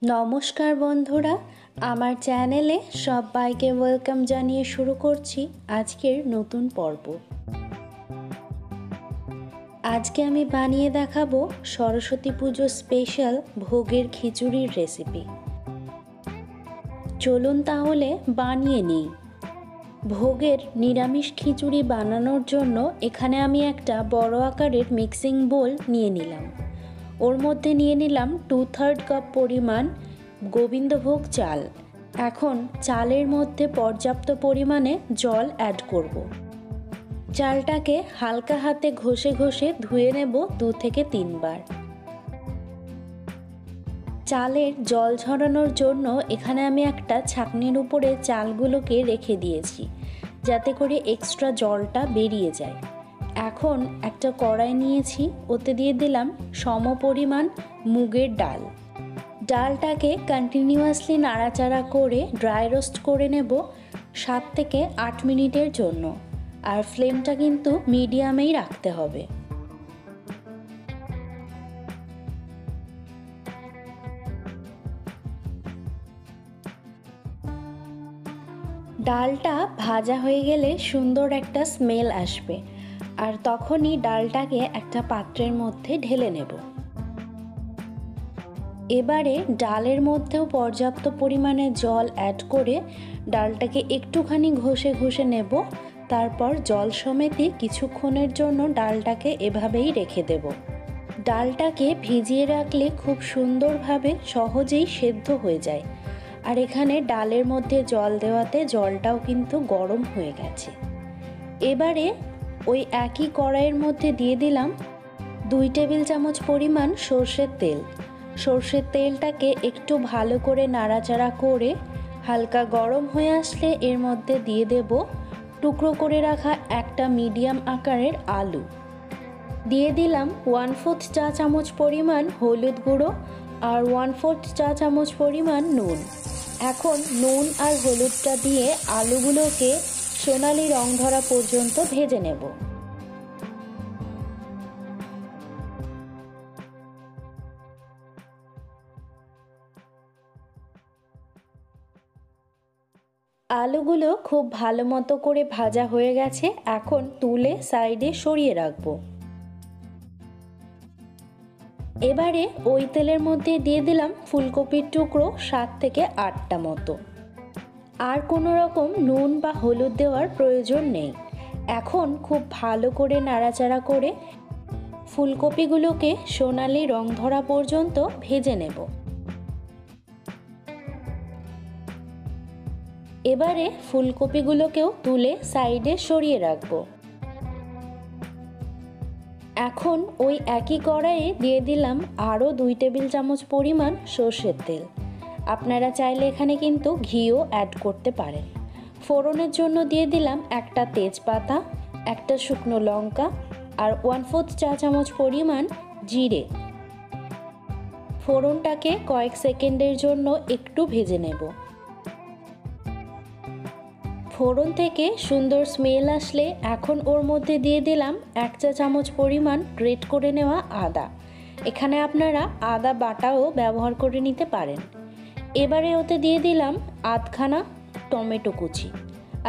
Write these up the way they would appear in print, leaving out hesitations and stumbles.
নমস্কার বন্ধুরা, আমার চ্যানেলে সবাইকে ওয়েলকাম জানিয়ে শুরু করছি আজকের নতুন পর্ব। আজকে আমি বানিয়ে দেখাবো সরস্বতী পুজো স্পেশাল ভোগের খিচুড়ির রেসিপি। চলুন তাহলে বানিয়ে নিই। ভোগের নিরামিষ খিচুড়ি বানানোর জন্য এখানে আমি একটা বড় আকারের মিক্সিং বোল নিয়ে নিলাম। ওর মধ্যে নিয়ে নিলাম 2/3 কাপ পরিমাণ গোবিন্দভোগ চাল। এখন চালের মধ্যে পর্যাপ্ত পরিমাণে জল অ্যাড করব। চালটাকে হালকা হাতে ঘষে ঘষে ধুয়ে নেব 2 থেকে 3 বার। চালের জল ঝরানোর জন্য এখানে আমি একটা ছাঁকনির উপরে চালগুলোকে রেখে দিয়েছি, যাতে করে এক্সট্রা জলটা বেরিয়ে যায়। এখন একটা কড়াই নিয়েছি, ওতে দিয়ে দিলাম সমপরিমাণ মুগের ডাল। ডালটাকে কন্টিনিউয়াসলি নাড়াচাড়া করে ড্রাই রোস্ট করে নেব 7 থেকে 8 মিনিটের জন্য। আর ফ্লেমটা কিন্তু মিডিয়ামেই রাখতে হবে। ডালটা ভাজা হয়ে গেলে সুন্দর একটা স্মেল আসবে, আর তখনই ডালটাকে একটা পাত্রের মধ্যে ঢেলে নেব। এবারে ডালের মধ্যেও পর্যাপ্ত পরিমাণে জল অ্যাড করে ডালটাকে একটুখানি ঘষে ঘষে নেব। তারপর জল সমেতই কিছুক্ষণের জন্য ডালটাকে এভাবেই রেখে দেব। ডালটাকে ভিজিয়ে রাখলে খুব সুন্দরভাবে সহজেই সেদ্ধ হয়ে যায়। আর এখানে ডালের মধ্যে জল দেওয়াতে জলটাও কিন্তু গরম হয়ে গেছে। এবারে ওই একই কড়াইয়ের মধ্যে দিয়ে দিলাম 2 টেবিল চামচ পরিমাণ সর্ষের তেল। সর্ষের তেলটাকে একটু ভালো করে নাড়াচাড়া করে হালকা গরম হয়ে আসলে এর মধ্যে দিয়ে দেব টুকরো করে রাখা একটা মিডিয়াম আকারের আলু। দিয়ে দিলাম 1/4 চা চামচ পরিমাণ হলুদ গুঁড়ো আর 1/4 চা চামচ পরিমাণ নুন। এখন নুন আর হলুদটা দিয়ে আলুগুলোকে সোনালি রং ধরা পর্যন্ত ভেজে নেব। আলুগুলো খুব ভালো মতো করে ভাজা হয়ে গেছে। এখন তুলে সাইডে সরিয়ে রাখবো। এবারে ওই তেলের মধ্যে দিয়ে দিলাম ফুলকপির টুকরো 7 থেকে 8টা মতো। আর কোনো রকম নুন বা হলুদ দেওয়ার প্রয়োজন নেই। এখন খুব ভালো করে নাড়াচাড়া করে ফুলকপিগুলোকে সোনালি রং ধরা পর্যন্ত ভেজে নেব। এবারে ফুলকপিগুলোকেও তুলে সাইডে সরিয়ে রাখবো। এখন ওই একই কড়াইয়ে দিয়ে দিলাম আরও 2 টেবিল চামচ পরিমাণ সর্ষের তেল। আপনারা চাইলে এখানে কিন্তু ঘিও অ্যাড করতে পারেন। ফোড়নের জন্য দিয়ে দিলাম একটা তেজপাতা, একটা শুকনো লঙ্কা আর 1/4 চা চামচ পরিমাণ জিরে। ফোড়নটাকে কয়েক সেকেন্ডের জন্য একটু ভেজে নেব। ফোড়ন থেকে সুন্দর স্মেল আসলে এখন ওর মধ্যে দিয়ে দিলাম 1 চা চামচ পরিমাণ গ্রেট করে নেওয়া আদা। এখানে আপনারা আদা বাটাও ব্যবহার করে নিতে পারেন। এবারে ওতে দিয়ে দিলাম আধখানা টমেটো কুচি।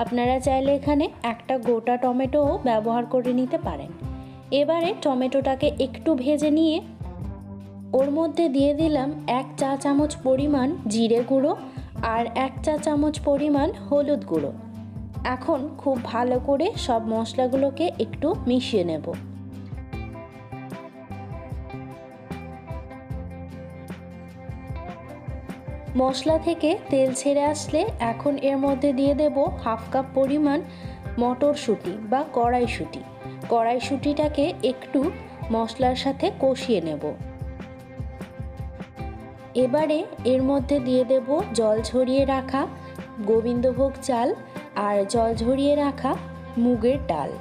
আপনারা চাইলে এখানে একটা গোটা টমেটোও ব্যবহার করে নিতে পারেন। এবারে টমেটোটাকে একটু ভেজে নিয়ে ওর মধ্যে দিয়ে দিলাম 1 চা চামচ পরিমাণ জিরে গুঁড়ো আর 1 চা চামচ পরিমাণ হলুদ গুঁড়ো। এখন খুব ভালো করে সব মশলাগুলোকে একটু মিশিয়ে নেব। মশলা থেকে তেল ছেড়ে আসলে এখন এর মধ্যে দিয়ে দেব 1/2 কাপ পরিমাণ মটরশুঁটি বা কড়াইশুঁটি। কড়াইশুঁটিটাকে একটু মশলার সাথে কষিয়ে নেব। এবারে এর মধ্যে দিয়ে দেব জল ঝরিয়ে রাখা গোবিন্দভোগ চাল আর জল ঝরিয়ে রাখা মুগের ডাল।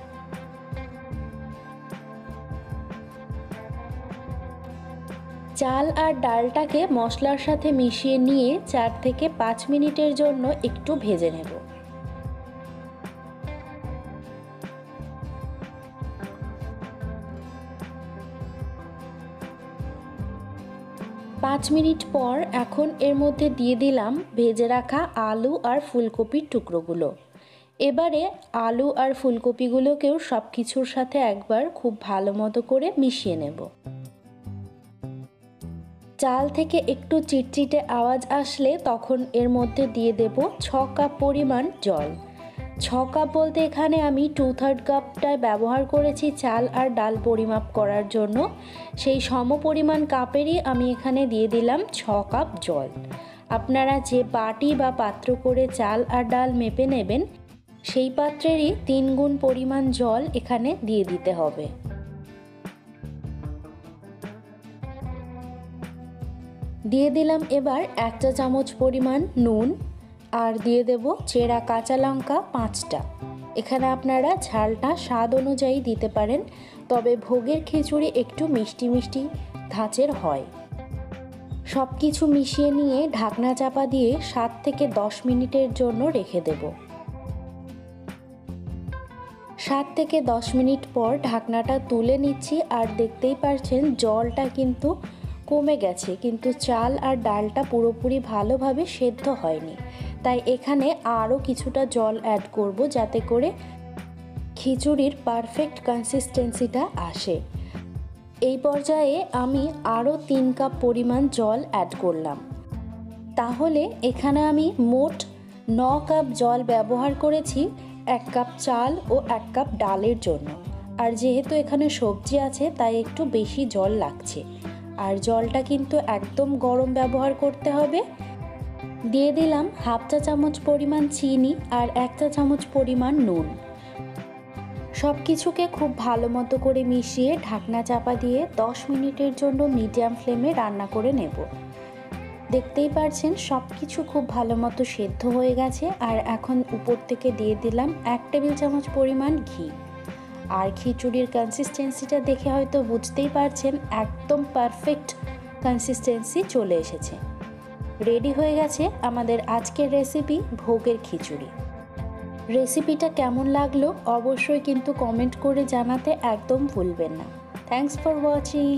চাল আর ডালটাকে মশলার সাথে মিশিয়ে নিয়ে 4 থেকে 5 মিনিটের জন্য একটু ভেজে নেব। 5 মিনিট পর এখন এর মধ্যে দিয়ে দিলাম ভেজে রাখা আলু আর ফুলকপির টুকরোগুলো। এবারে আলু আর ফুলকপিগুলোকেও সব কিছুর সাথে একবার খুব ভালো মতো করে মিশিয়ে নেব। চাল থেকে একটু চিটচিটে আওয়াজ আসলে তখন এর মধ্যে দিয়ে দেব 6 কাপ পরিমাণ জল। 6 কাপ বলতে এখানে আমি 2/3 কাপটাই ব্যবহার করেছি চাল আর ডাল পরিমাপ করার জন্য। সেই সম পরিমাণ কাপেরই আমি এখানে দিয়ে দিলাম 6 কাপ জল। আপনারা যে বাটি বা পাত্র করে চাল আর ডাল মেপে নেবেন সেই পাত্রেরই 3 গুণ পরিমাণ জল এখানে দিয়ে দিতে হবে। দিয়ে দিলাম এবার 1 চা চামচ পরিমাণ নুন আর দিয়ে দেব চেরা কাঁচা লঙ্কা 5টা। এখানে আপনারা ঝালটা স্বাদ অনুযায়ী দিতে পারেন, তবে ভোগের খিচুড়ি একটু মিষ্টি মিষ্টি ধাঁচের হয়। সব কিছু মিশিয়ে নিয়ে ঢাকনা চাপা দিয়ে 7 থেকে 10 মিনিটের জন্য রেখে দেব। 7 থেকে 10 মিনিট পর ঢাকনাটা তুলে নিচ্ছি আর দেখতেই পাচ্ছেন জলটা কিন্তু কমে গেছে, কিন্তু চাল আর ডালটা পুরোপুরি ভালোভাবে সেদ্ধ হয়নি। তাই এখানে আরও কিছুটা জল অ্যাড করব যাতে করে খিচুড়ির পারফেক্ট কনসিস্টেন্সিটা আসে। এই পর্যায়ে আমি আরও 3 কাপ পরিমাণ জল অ্যাড করলাম। তাহলে এখানে আমি মোট 9 কাপ জল ব্যবহার করেছি 1 কাপ চাল ও 1 কাপ ডালের জন্য। আর যেহেতু এখানে সবজি আছে তাই একটু বেশি জল লাগছে। আর জলটা কিন্তু একদম গরম ব্যবহার করতে হবে। দিয়ে দিলাম 1/2 চা চামচ পরিমাণ চিনি আর 1 চা চামচ পরিমাণ নুন। সব কিছুকে খুব ভালো মতো করে মিশিয়ে ঢাকনা চাপা দিয়ে 10 মিনিটের জন্য মিডিয়াম ফ্লেমে রান্না করে নেব। দেখতেই পাচ্ছেন সব কিছু খুব ভালো মতো সেদ্ধ হয়ে গেছে। আর এখন উপর থেকে দিয়ে দিলাম 1 টেবিল চামচ পরিমাণ ঘি। আর খিচুড়ির কনসিস্টেন্সিটা দেখে হয়তো বুঝতেই পারছেন একদম পারফেক্ট কনসিস্টেন্সি চলে এসেছে। রেডি হয়ে গেছে আমাদের আজকের রেসিপি ভোগের খিচুড়ি। রেসিপিটা কেমন লাগলো অবশ্যই কিন্তু কমেন্ট করে জানাতে একদম ভুলবেন না। Thanks for watching.